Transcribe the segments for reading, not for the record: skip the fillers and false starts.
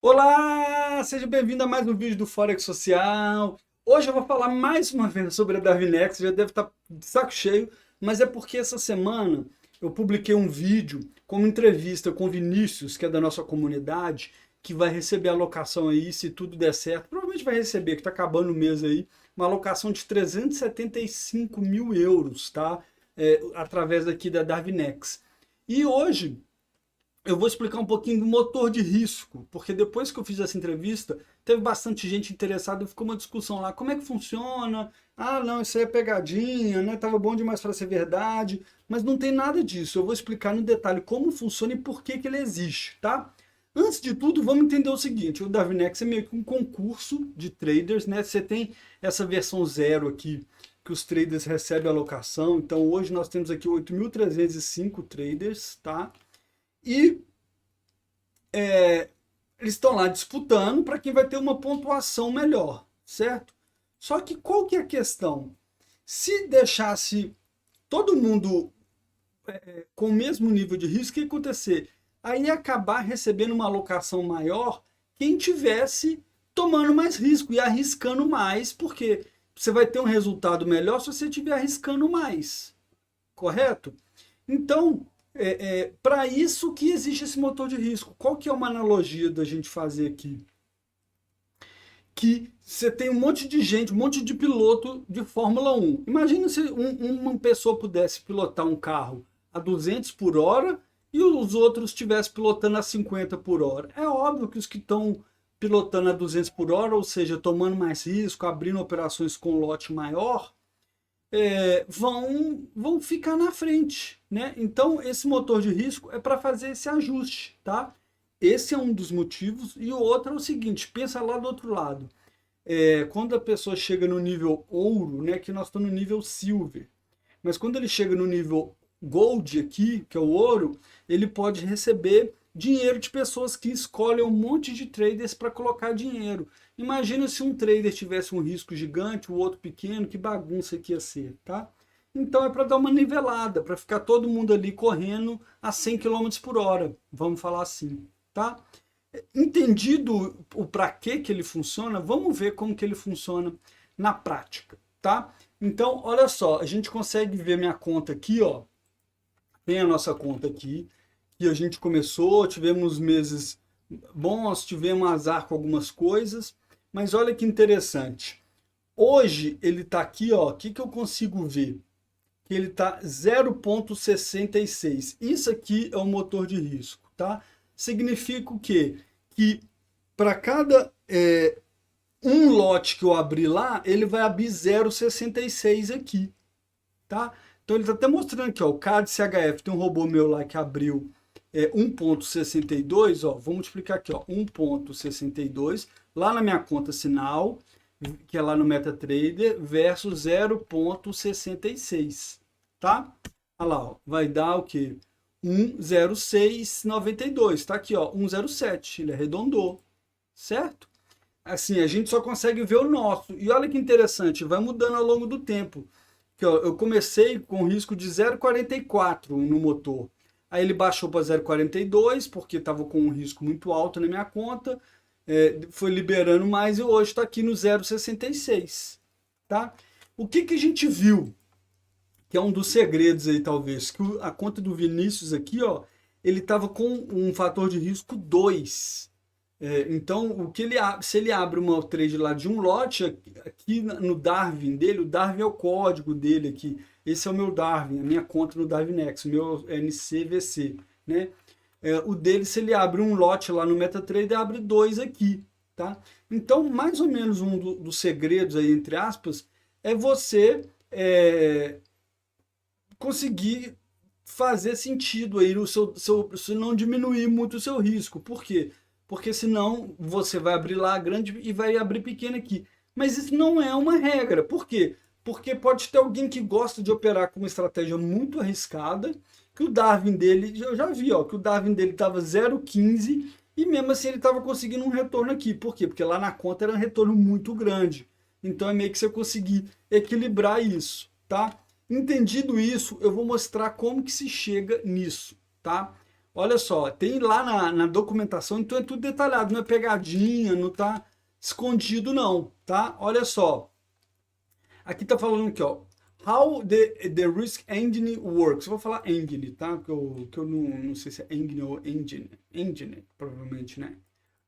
Olá, seja bem-vindo a mais um vídeo do Forex Social. Hoje eu vou falar mais uma vez sobre a Darwinex, já deve estar de saco cheio, mas é porque essa semana eu publiquei um vídeo com uma entrevista com o Vinícius, que é da nossa comunidade, que vai receber a alocação aí, se tudo der certo, provavelmente vai receber, que está acabando o mês aí, uma alocação de 375 mil euros, tá? Através aqui da Darwinex. E hoje eu vou explicar um pouquinho do motor de risco, porque depois que eu fiz essa entrevista, teve bastante gente interessada e ficou uma discussão lá. Como é que funciona? Ah, não, isso aí é pegadinha, né? Tava bom demais para ser verdade, mas não tem nada disso. Eu vou explicar no detalhe como funciona e por que que ele existe, tá? Antes de tudo, vamos entender o seguinte: o Darwinex é meio que um concurso de traders, né? Você tem essa versão zero aqui, que os traders recebem alocação. Então, hoje nós temos aqui 8.305 traders, tá? E eles estão lá disputando para quem vai ter uma pontuação melhor, certo? Só que qual que é a questão? Se deixasse todo mundo com o mesmo nível de risco, o que ia acontecer? Aí ia acabar recebendo uma alocação maior quem tivesse tomando mais risco e arriscando mais, porque você vai ter um resultado melhor se você estiver arriscando mais, correto? Então, para isso que existe esse motor de risco. Qual que é uma analogia da gente fazer aqui? Que você tem um monte de gente, um monte de piloto de Fórmula 1. Imagina se uma pessoa pudesse pilotar um carro a 200 por hora e os outros estivessem pilotando a 50 por hora. É óbvio que os que estão pilotando a 200 por hora, ou seja, tomando mais risco, abrindo operações com lote maior, vão ficar na frente, né? Então, esse motor de risco é para fazer esse ajuste, tá? Esse é um dos motivos. E o outro é o seguinte: pensa lá do outro lado. Quando a pessoa chega no nível ouro, né? Que nós estamos no nível silver. Mas quando ele chega no nível gold aqui, que é o ouro, ele pode receber dinheiro de pessoas que escolhem um monte de traders para colocar dinheiro. Imagina se um trader tivesse um risco gigante, o outro pequeno, que bagunça que ia ser, tá? Então é para dar uma nivelada, para ficar todo mundo ali correndo a 100 km por hora, vamos falar assim, tá? Entendido o para que ele funciona, vamos ver como que ele funciona na prática, tá? Então, olha só, a gente consegue ver minha conta aqui, ó. Tem a nossa conta aqui, que a gente começou, tivemos meses bons, tivemos azar com algumas coisas, mas olha que interessante. Hoje ele está aqui, ó, o que que eu consigo ver? Que ele está 0,66. Isso aqui é o motor de risco, tá? Significa o quê? Que para cada um lote que eu abrir lá, ele vai abrir 0,66 aqui, tá? Então ele está até mostrando aqui, ó, o CAD-CHF, tem um robô meu lá que abriu 1,62, ó, vou multiplicar aqui, ó, 1,62, lá na minha conta sinal, que é lá no MetaTrader, versus 0,66, tá? Olha lá, ó, vai dar o quê? 1,0692, tá aqui, ó, 1,07, ele arredondou, certo? Assim, a gente só consegue ver o nosso. E olha que interessante, vai mudando ao longo do tempo. Que, ó, eu comecei com risco de 0,44 no motor. Aí ele baixou para 0,42 porque estava com um risco muito alto na minha conta. Foi liberando mais e hoje está aqui no 0,66. Tá? O que, que a gente viu? Que é um dos segredos aí, talvez. Que a conta do Vinícius aqui, ó, ele estava com um fator de risco 2. Então, se ele abre uma trade lá de um lote, aqui no Darwin dele, o Darwin é o código dele aqui. Esse é o meu Darwin, a minha conta no Darwinex, o meu NCVC, né? O dele, se ele abre um lote lá no MetaTrader, abre dois aqui, tá? Então, mais ou menos um dos segredos aí, entre aspas, é você conseguir fazer sentido aí no se não diminuir muito o seu risco. Por quê? Porque senão você vai abrir lá grande e vai abrir pequeno aqui. Mas isso não é uma regra. Por quê? Porque pode ter alguém que gosta de operar com uma estratégia muito arriscada, que o Darwin dele, eu já vi, ó, que o Darwin dele estava 0,15 e mesmo assim ele estava conseguindo um retorno aqui. Por quê? Porque lá na conta era um retorno muito grande. Então é meio que você conseguir equilibrar isso, tá? Entendido isso, eu vou mostrar como que se chega nisso, tá? Olha só, tem lá na documentação, então é tudo detalhado, não é pegadinha, não tá escondido não, tá? Olha só, aqui tá falando aqui, ó, how the risk engine works. Eu vou falar engine, tá? Que eu não sei se é engine ou engine, provavelmente, né?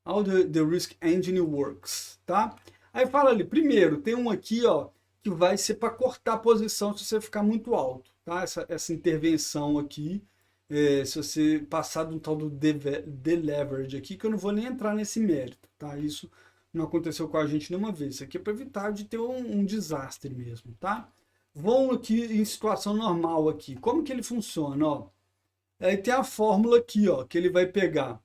How the risk engine works, tá? Aí fala ali, primeiro, tem um aqui, ó, que vai ser para cortar a posição se você ficar muito alto, tá? Essa intervenção aqui, se você passar de um tal do deleverage aqui, que eu não vou nem entrar nesse mérito, tá? Isso não aconteceu com a gente nenhuma vez. Isso aqui é para evitar de ter um desastre mesmo, tá? Vamos aqui em situação normal aqui. Como que ele funciona, ó? Aí tem a fórmula aqui, ó, que ele vai pegar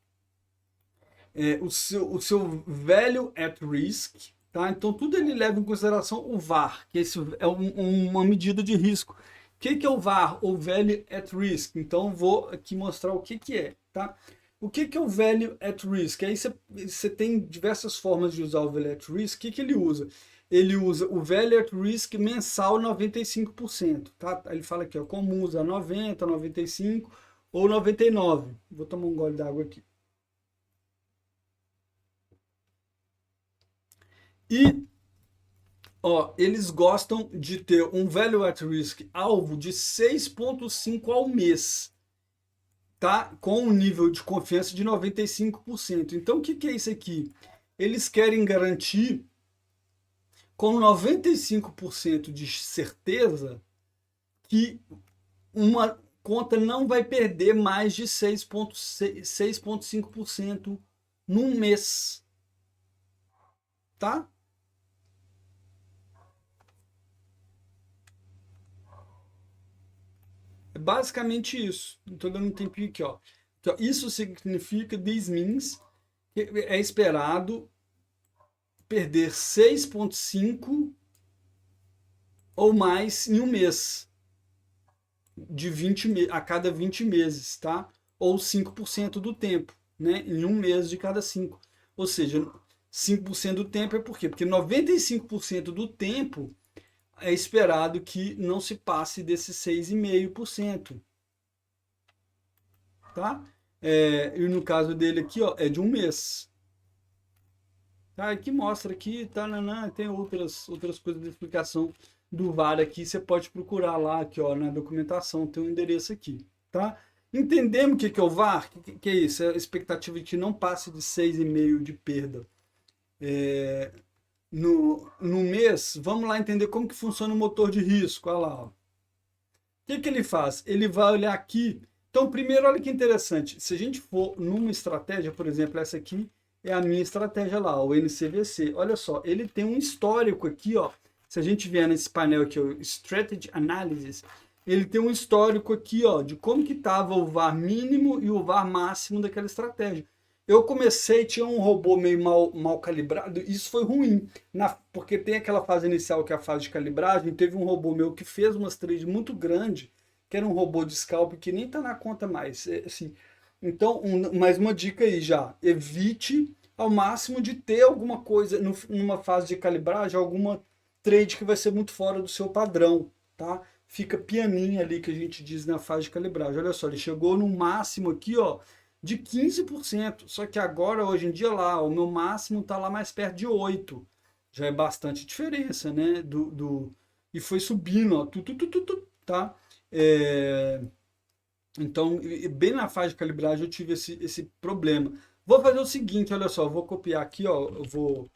o seu value at risk, tá? Então tudo ele leva em consideração o VAR, que esse é uma medida de risco. O que é o VAR? O value at risk. Então vou aqui mostrar o que é, tá? O que é o value at risk? Aí você tem diversas formas de usar o value at risk. O que ele usa? Ele usa o value at risk mensal 95%, tá? Ele fala aqui, ó, comum usar 90, 95 ou 99. Vou tomar um gole d'água aqui. E ó, eles gostam de ter um value at risk alvo de 6,5 ao mês, tá? Com um nível de confiança de 95%. Então, o que é isso aqui? Eles querem garantir com 95% de certeza que uma conta não vai perder mais de 6,5% num mês, tá? É basicamente isso. Estou dando um tempinho aqui, ó. Então, isso significa, this means, que é esperado perder 6,5 ou mais em um mês, de 20 a cada 20 meses, tá? Ou 5% do tempo, né? Em um mês de cada 5. Ou seja, 5% do tempo é por quê? Porque 95% do tempo é esperado que não se passe desses 6,5%, tá? E no caso dele aqui, ó, é de um mês. Tá? Aqui mostra aqui, tá, tem outras coisas de explicação do VAR aqui, você pode procurar lá aqui, ó, na documentação, tem um endereço aqui, tá? Entendemos o que é o VAR? Que é isso? É a expectativa de que não passe de 6,5 de perda. No mês, vamos lá entender como que funciona o motor de risco. Olha lá, ó. O que ele faz? Ele vai olhar aqui. Então, primeiro, olha que interessante. Se a gente for numa estratégia, por exemplo, essa aqui é a minha estratégia lá, o NCVC. Olha só, ele tem um histórico aqui, ó. Se a gente vier nesse painel aqui, o Strategy Analysis, ele tem um histórico aqui, ó, de como que estava o VAR mínimo e o VAR máximo daquela estratégia. Eu comecei, tinha um robô meio mal calibrado, isso foi ruim, porque tem aquela fase inicial que é a fase de calibragem, teve um robô meu que fez umas trades muito grandes, que era um robô de scalp que nem tá na conta mais, assim. Então, mais uma dica aí já, evite ao máximo de ter alguma coisa numa fase de calibragem, alguma trade que vai ser muito fora do seu padrão, tá? Fica pianinho ali que a gente diz na fase de calibragem. Olha só, ele chegou no máximo aqui, ó, de 15%. Só que agora, hoje em dia, lá, o meu máximo está lá mais perto de 8%. Já é bastante diferença, né? E foi subindo, ó, tá? Então, bem na fase de calibragem eu tive esse problema. Vou fazer o seguinte, olha só, eu vou copiar aqui, ó, eu vou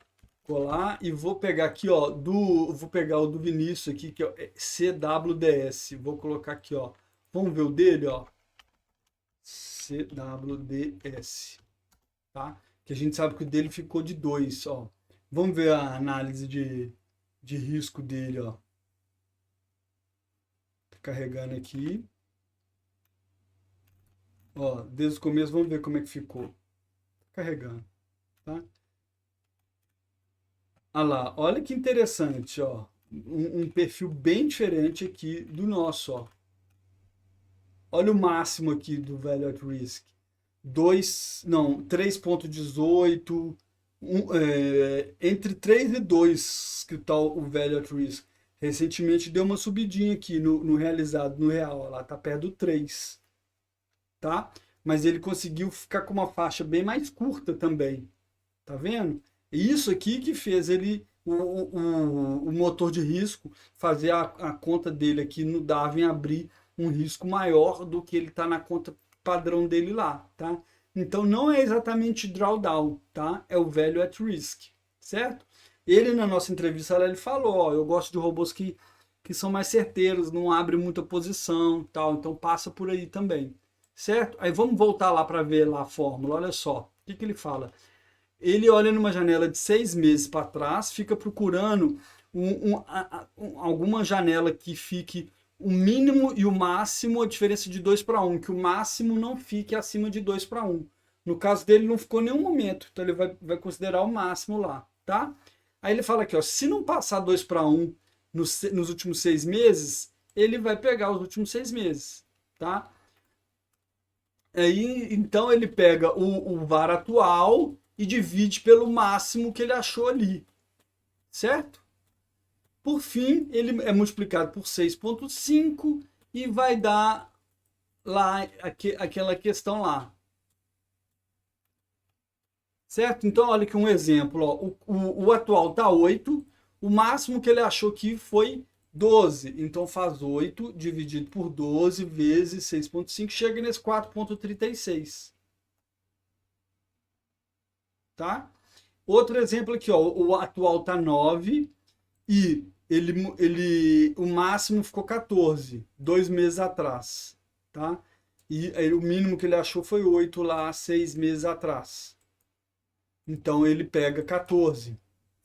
colar e vou pegar aqui, ó, vou pegar o do Vinícius aqui, que é CWDS. Vou colocar aqui, ó. Vamos ver o dele, ó. CWDS, tá? Que a gente sabe que o dele ficou de 2, ó. Vamos ver a análise de risco dele, ó. Tá carregando aqui. Ó, desde o começo, vamos ver como é que ficou. Tá carregando, tá? Olha lá, olha que interessante, ó. Um perfil bem diferente aqui do nosso, ó. Olha o máximo aqui do Value at Risk. 3,18, entre 3 e 2 que tal o Value at Risk. Recentemente deu uma subidinha aqui no realizado, no real, ó, lá tá perto do 3, tá? mas ele conseguiu ficar com uma faixa bem mais curta também. Tá vendo? Isso aqui que fez o motor de risco, fazer a conta dele aqui no Darwin abrir um risco maior do que ele está na conta padrão dele lá, tá? Então não é exatamente drawdown, tá? É o value at risk, certo? Ele na nossa entrevista ele falou, ó, eu gosto de robôs que são mais certeiros, não abrem muita posição, tal, então passa por aí também, certo? Aí vamos voltar lá para ver lá a fórmula, olha só, o que ele fala? Ele olha numa janela de 6 meses para trás, fica procurando alguma janela que fique o mínimo e o máximo, a diferença de 2 para 1, que o máximo não fique acima de 2 para 1. No caso dele, não ficou nenhum momento, então ele vai considerar o máximo lá, tá? Aí ele fala aqui, ó, se não passar 2 para 1 nos últimos 6 meses, ele vai pegar os últimos 6 meses, tá? Aí, então ele pega o VAR atual e divide pelo máximo que ele achou ali, certo? Por fim, ele é multiplicado por 6,5 e vai dar lá aquela questão lá. Certo? Então, olha aqui um exemplo. Ó. O atual está 8, o máximo que ele achou que foi 12. Então, faz 8 dividido por 12 vezes 6,5, chega nesse 4,36. Tá? Outro exemplo aqui, ó, o atual está 9 e o máximo ficou 14, 2 meses atrás. Tá? E aí, o mínimo que ele achou foi 8 lá, 6 meses atrás. Então ele pega 14.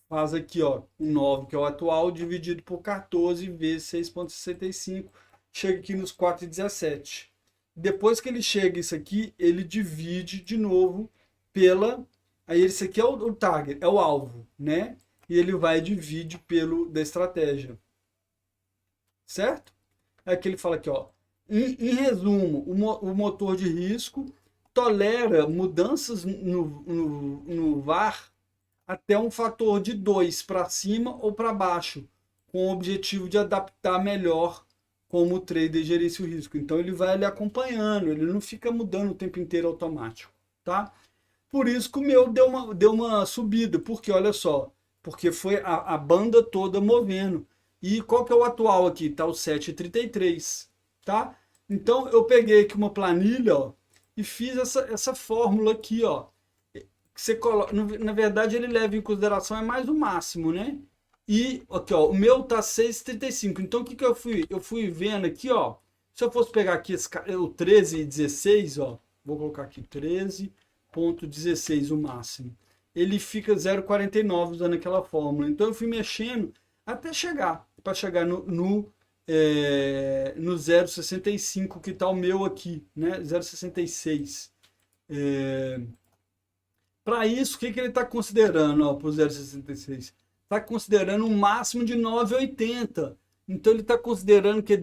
Faz aqui, ó, o 9, que é o atual, dividido por 14 vezes 6,65. Chega aqui nos 4,17. Depois que ele chega isso aqui, ele divide de novo pela... Aí esse aqui é o target, é o alvo, né? E ele vai divide pelo da estratégia. Certo? É que ele fala aqui, ó. Em resumo, o motor de risco tolera mudanças no VAR até um fator de 2 para cima ou para baixo, com o objetivo de adaptar melhor como o trader gerencia o risco. Então ele vai ali acompanhando, ele não fica mudando o tempo inteiro automático, tá? Por isso que o meu deu uma subida, porque olha só, porque foi a banda toda movendo. E qual que é o atual aqui? Tá o 7,33, tá? Então eu peguei aqui uma planilha, ó, e fiz essa fórmula aqui, ó. Que você coloca, na verdade ele leva em consideração é mais o máximo, né? E aqui, ó, o meu tá 6,35. Então o que que eu fui? Eu fui vendo aqui, ó. Se eu fosse pegar aqui o 13,16, ó, vou colocar aqui 13,16 o máximo. Ele fica 0,49 usando aquela fórmula. Então eu fui mexendo até chegar, para chegar no 0,65 que está o meu aqui, né? 0,66. Para isso, o que ele está considerando para o 0,66? Está considerando um máximo de 9,80. Então ele está considerando que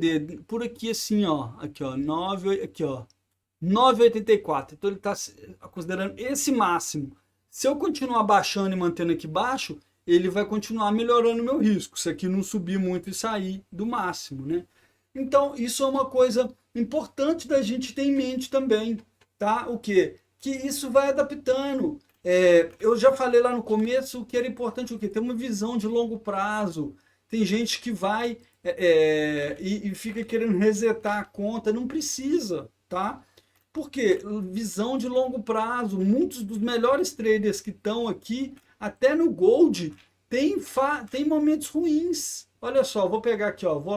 por aqui assim, ó, aqui ó, 9, aqui ó, 9,84. Então ele está considerando esse máximo. Se eu continuar baixando e mantendo aqui baixo, ele vai continuar melhorando o meu risco, se aqui não subir muito e sair do máximo, né? Então, isso é uma coisa importante da gente ter em mente também, tá? O quê? Que isso vai adaptando. Eu já falei lá no começo que era importante o quê? Ter uma visão de longo prazo. Tem gente que vai e fica querendo resetar a conta, não precisa, tá? Porque visão de longo prazo, muitos dos melhores traders que estão aqui, até no Gold, tem momentos ruins. Olha só, vou pegar aqui, ó, vou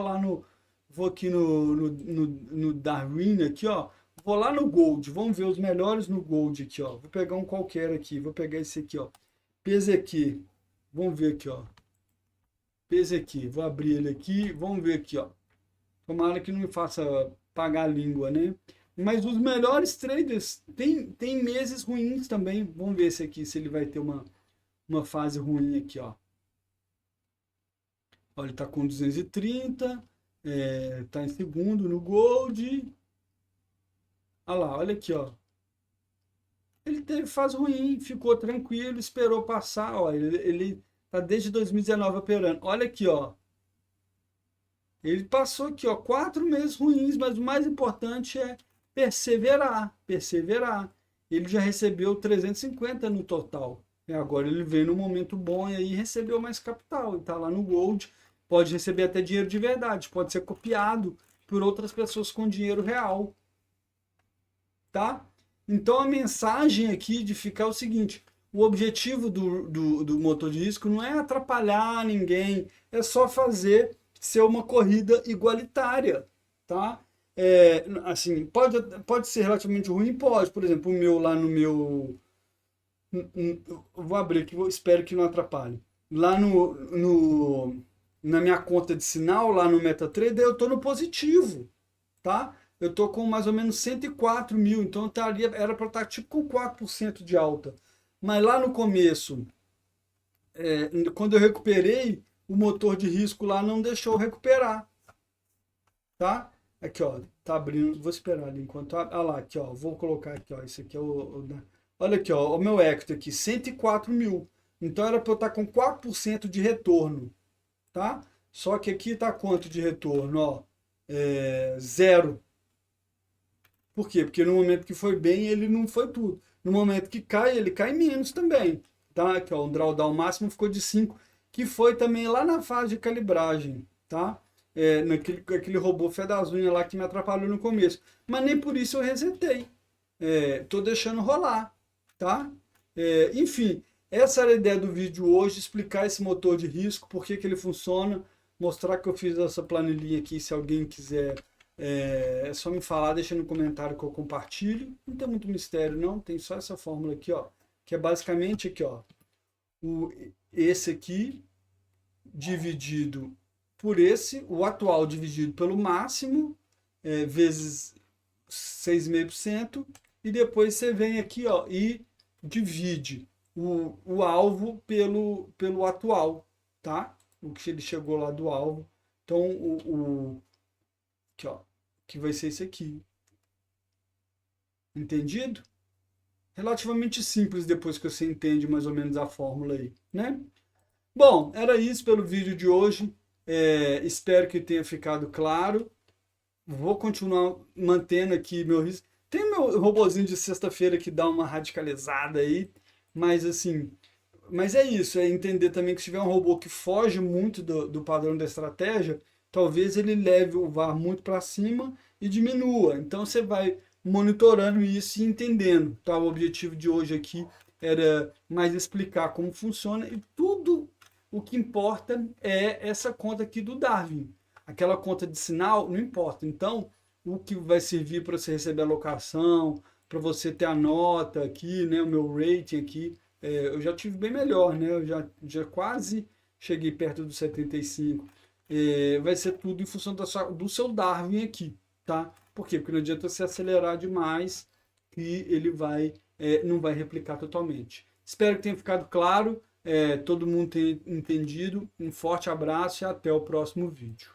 aqui no Darwin aqui, ó, vou lá no Gold, vamos ver os melhores no Gold aqui, ó. Vou pegar um qualquer aqui, vou pegar esse aqui, ó. PZQ, vamos ver aqui, ó. PZQ, vou abrir ele aqui, vamos ver aqui, ó. Tomara que não me faça pagar a língua, né? Mas os melhores traders tem meses ruins também. Vamos ver esse aqui, se ele vai ter uma fase ruim aqui, ó. Olha, ele tá com 230, tá em segundo no Gold. Olha lá, olha aqui, ó. Ele teve fase ruim, ficou tranquilo, esperou passar, ó. Ele tá desde 2019 operando. Olha aqui, ó. Ele passou aqui, ó, 4 meses ruins, mas o mais importante é perseverar, perseverar. Ele já recebeu 350 no total. E agora ele veio no momento bom e aí recebeu mais capital. Está lá no Gold, pode receber até dinheiro de verdade, pode ser copiado por outras pessoas com dinheiro real. Tá? Então a mensagem aqui de ficar é o seguinte: o objetivo do motor de risco não é atrapalhar ninguém, é só fazer ser uma corrida igualitária, tá? Assim, pode ser relativamente ruim, pode. Por exemplo, o meu lá no meu, vou abrir aqui, espero que não atrapalhe. Lá na minha conta de sinal, lá no MetaTrader, eu estou no positivo, tá? Eu estou com mais ou menos 104 mil, então era para estar tipo com 4% de alta. Mas lá no começo, quando eu recuperei, o motor de risco lá não deixou eu recuperar, tá? Aqui, ó, tá abrindo, vou esperar ali enquanto abre. Ah lá, aqui, ó, vou colocar aqui, ó, esse aqui é olha aqui, ó, o meu equity aqui, 104 mil. Então era para eu estar com 4% de retorno, tá? Só que aqui tá quanto de retorno, ó? Zero. Por quê? Porque no momento que foi bem, ele não foi tudo. No momento que cai, ele cai menos também. Tá? Aqui, ó, o drawdown máximo ficou de 5, que foi também lá na fase de calibragem. Tá? Aquele robô fé das unhas lá que me atrapalhou no começo. Mas nem por isso eu resetei. Tô deixando rolar. Tá? Enfim, essa era a ideia do vídeo hoje, explicar esse motor de risco, por que ele funciona, mostrar que eu fiz essa planilhinha aqui, se alguém quiser é só me falar, deixa no comentário que eu compartilho. Não tem muito mistério, não. Tem só essa fórmula aqui, ó. Que é basicamente aqui, ó. Esse aqui dividido por esse, o atual dividido pelo máximo, vezes 6,5%. E depois você vem aqui, ó, e divide o alvo pelo atual, tá? O que ele chegou lá do alvo. Então, aqui, ó, que vai ser esse aqui. Entendido? Relativamente simples depois que você entende mais ou menos a fórmula aí, né? Bom, era isso pelo vídeo de hoje. Espero que tenha ficado claro. Vou continuar mantendo aqui meu risco. Tem meu robozinho de sexta-feira que dá uma radicalizada aí, mas assim, mas é isso, é entender também que se tiver um robô que foge muito do padrão da estratégia, talvez ele leve o VAR muito para cima e diminua. Então você vai monitorando isso e entendendo. Tá? O objetivo de hoje aqui era mais explicar como funciona e tudo o que importa é essa conta aqui do Darwin. Aquela conta de sinal não importa. Então, o que vai servir para você receber a locação, para você ter a nota aqui, né, o meu rating aqui, eu já tive bem melhor, né? Eu já quase cheguei perto dos 75. Vai ser tudo em função do seu Darwin aqui, tá? Por quê? Porque não adianta você acelerar demais que ele não vai replicar totalmente. Espero que tenha ficado claro, todo mundo tenha entendido. Um forte abraço e até o próximo vídeo.